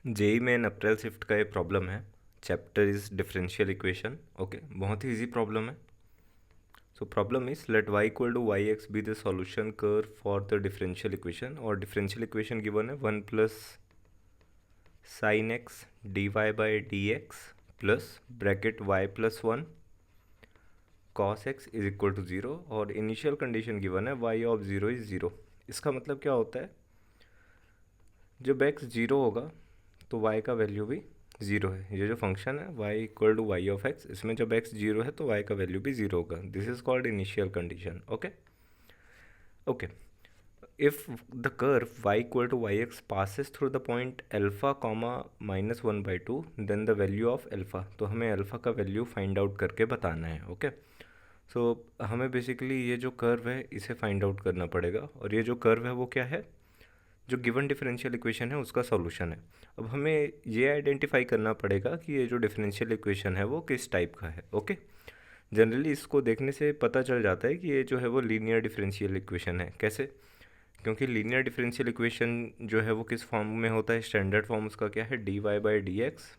JEE में अप्रैल shift का ये प्रॉब्लम है। Chapter is differential equation. Okay, बहुत ही इजी प्रॉब्लम है। So problem is let y equal to y x be the solution curve for the differential equation. और differential equation given है 1 plus sine x d y by d x plus bracket y plus one cos x is equal to zero. और initial condition given है y of zero is zero. इसका मतलब क्या होता है, जब एक्स ज़ीरो होगा तो y का वैल्यू भी ज़ीरो है। ये जो फंक्शन है y equal to y of x, इसमें जब x जीरो है तो y का वैल्यू भी ज़ीरो होगा। This is called initial condition. Okay okay, if the curve y equal to y x passes through the point alpha comma minus one by two then the value of alpha. तो हमें alpha का value find out करके बताना है। Okay, सो हमें basically ये जो curve है इसे फाइंड आउट करना पड़ेगा। और ये जो कर्व है वो क्या है, जो गिवन डिफरेंशियल इक्वेशन है उसका सॉल्यूशन है। अब हमें ये आइडेंटिफाई करना पड़ेगा कि ये जो डिफरेंशियल इक्वेशन है वो किस टाइप का है। ओके, जनरली इसको देखने से पता चल जाता है कि ये जो है वो लीनियर डिफरेंशियल इक्वेशन है। कैसे? क्योंकि लीनियर डिफरेंशियल इक्वेशन जो है वो किस फॉर्म में होता है, स्टैंडर्ड फॉर्म उसका क्या है, d y by d x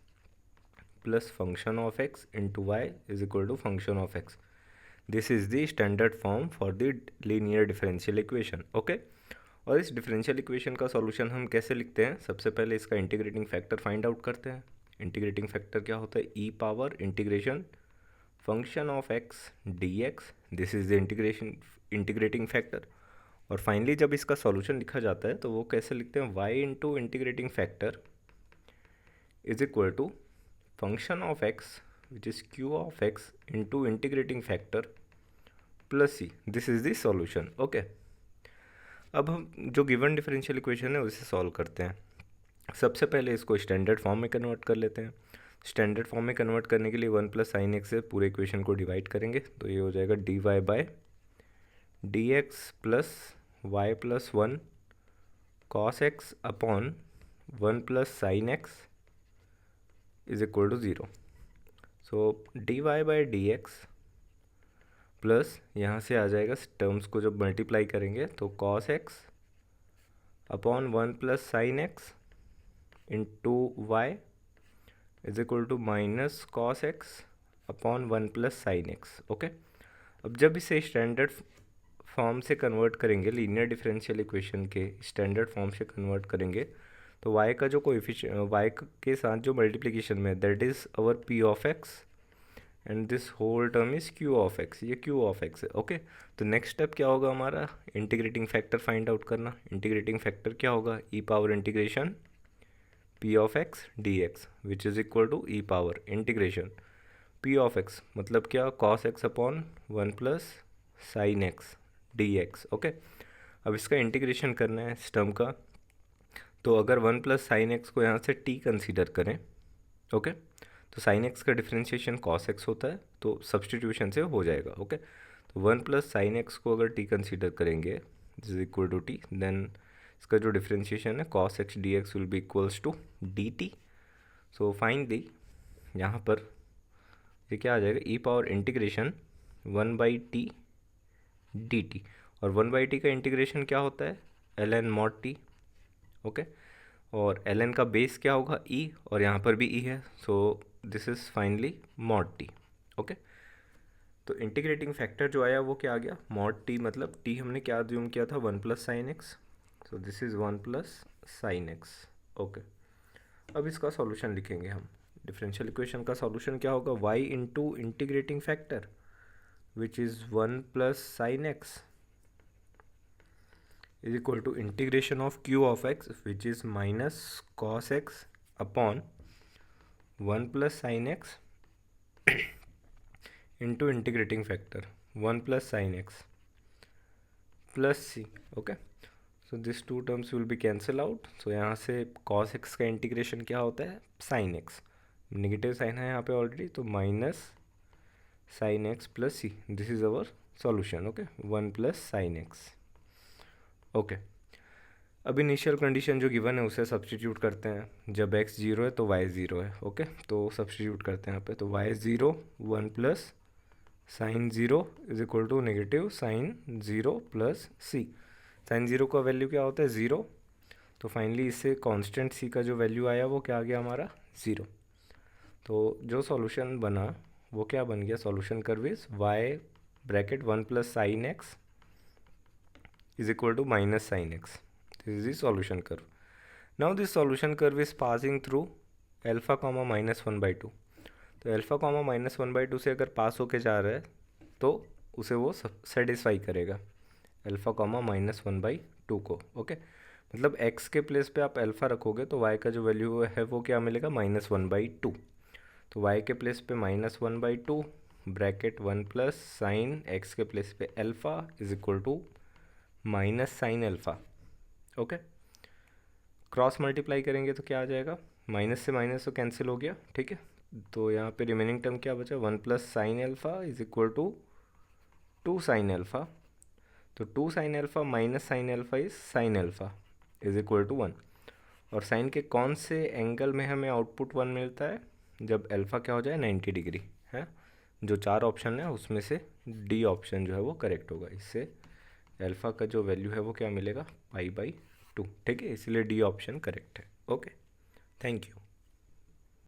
plus function of x into y is equal to function of x. This is the standard form for the linear differential equation. Okay, और इस differential equation का solution हम कैसे लिखते हैं, सबसे पहले इसका इंटीग्रेटिंग फैक्टर फाइंड आउट करते हैं। इंटीग्रेटिंग फैक्टर क्या होता है, e power integration function of x d x. This is the integrating factor. और फाइनली जब इसका सॉल्यूशन लिखा जाता है तो वो कैसे लिखते हैं, y into integrating factor is equal to function of x which is Q of x into integrating factor plus C. This is the solution. Okay, अब हम जो गिवन डिफरेंशियल इक्वेशन है उसे सॉल्व करते हैं। सबसे पहले इसको स्टैंडर्ड फॉर्म में कन्वर्ट कर लेते हैं। स्टैंडर्ड फॉर्म में कन्वर्ट करने के लिए 1 प्लस साइन एक्स से पूरे इक्वेशन को डिवाइड करेंगे तो ये हो जाएगा d y by d x plus y plus one cos x upon 1 plus sine x is equal to zero. So d y by d x plus यहाँ से आ जाएगा, टर्म्स को जब मल्टीप्लाई करेंगे तो cos x upon 1 plus sine x into y is equal to minus cos x upon 1 plus sine x. Okay, अब जब इसे स्टैंडर्ड फॉर्म से कन्वर्ट करेंगे, लीनियर डिफरेंशियल इक्वेशन के स्टैंडर्ड फॉर्म से कन्वर्ट करेंगे तो y का जो कोएफिशिएंट y के साथ जो मल्टीप्लिकेशन में, that is our p of x and this whole term is q of x। ये q ऑफ x है। ओके, तो नेक्स्ट स्टेप क्या होगा हमारा, इंटीग्रेटिंग फैक्टर फाइंड आउट करना। इंटीग्रेटिंग फैक्टर क्या होगा, e power integration p of x dx which is equal to e power integration p of x मतलब क्या, cos x upon 1 plus sine x dx। Okay, अब इसका integration करना है इस टर्म का। तो अगर 1 प्लस साइन एक्स को यहाँ से t कंसीडर करें, ओके, तो साइन एक्स का डिफ्रेंशिएशन cos x होता है तो सब्सटीट्यूशन से हो जाएगा। ओके, तो 1 प्लस साइन एक्स को अगर t कंसीडर करेंगे this is equal to t, then इसका जो डिफ्रेंशिएशन है cos x dx will be equals to dt। So finally यहाँ पर ये क्या आ जाएगा, e power integration 1 by t d t. और 1 बाई टी का इंटीग्रेशन क्या होता है, l n mod t. Okay, और एल एन का बेस क्या होगा, ई, और यहाँ पर भी ई है, so this is finally mod t. Okay, तो इंटीग्रेटिंग फैक्टर जो आया वो क्या आ गया, मॉड टी, मतलब टी हमने क्या ज्यूम किया था, 1 plus sine x, so this is 1 plus sine x. Okay, अब इसका सॉल्यूशन लिखेंगे हम। डिफरेंशियल इक्वेशन का सॉल्यूशन क्या होगा, y into integrating factor which is 1 plus sine x is equal to integration of q of x which is minus cos x upon 1 plus sin x into integrating factor 1 plus sin x plus c। okay, so these two terms will be cancel out। so यहाँ से cos x का integration क्या होता है, sin x, negative sign है यहाँ पे already, तो minus sine x plus C. This is our solution. Okay, 1 plus sine x. Okay, अब इनिशियल कंडीशन जो गिवन है उसे सब्सटीट्यूट करते हैं। जब x जीरो है तो y ज़ीरो है। ओके, तो सब्सटीट्यूट करते हैं यहाँ पे, तो y zero 1 plus sine zero is equal to negative sine zero plus C. Sine zero का वैल्यू क्या होता है, ज़ीरो, तो फाइनली इससे कांस्टेंट सी का जो वैल्यू आया वो क्या आ गया हमारा 0। तो जो सॉल्यूशन बना वो क्या बन गया, solution curve is y bracket 1 plus sine x is equal to minus sine x. This is the solution curve. Now this solution curve is passing through alpha comma minus 1/2। तो एल्फा कॉमा माइनस 1/2 से अगर पास होके जा रहा है तो उसे वो सेटिस्फाई करेगा एल्फा कॉमा माइनस 1/2 को। ओके, मतलब x के प्लेस पे आप एल्फा रखोगे तो y का जो वैल्यू है वो क्या मिलेगा, -1/2। तो y के प्लेस पे -1/2 ब्रैकेट 1 प्लस साइन x के प्लेस पे alpha is equal to minus sine alpha. Okay, cross multiply करेंगे तो क्या आ जाएगा, माइनस से माइनस तो कैंसिल हो गया, ठीक है। तो यहाँ पे रिमेनिंग टर्म क्या बचा, 1 plus sine alpha is equal to 2 sine alpha. तो 2 sine alpha minus sine alpha is sine alpha is equal to 1। और साइन के कौन से एंगल में हमें आउटपुट 1 मिलता है, जब एल्फ़ा क्या हो जाए 90 डिग्री है। जो 4 ऑप्शन है उसमें से डी ऑप्शन जो है वो करेक्ट होगा। इससे एल्फ़ा का जो वैल्यू है वो क्या मिलेगा, π/2, ठीक है। इसलिए डी ऑप्शन करेक्ट है। Okay, thank you.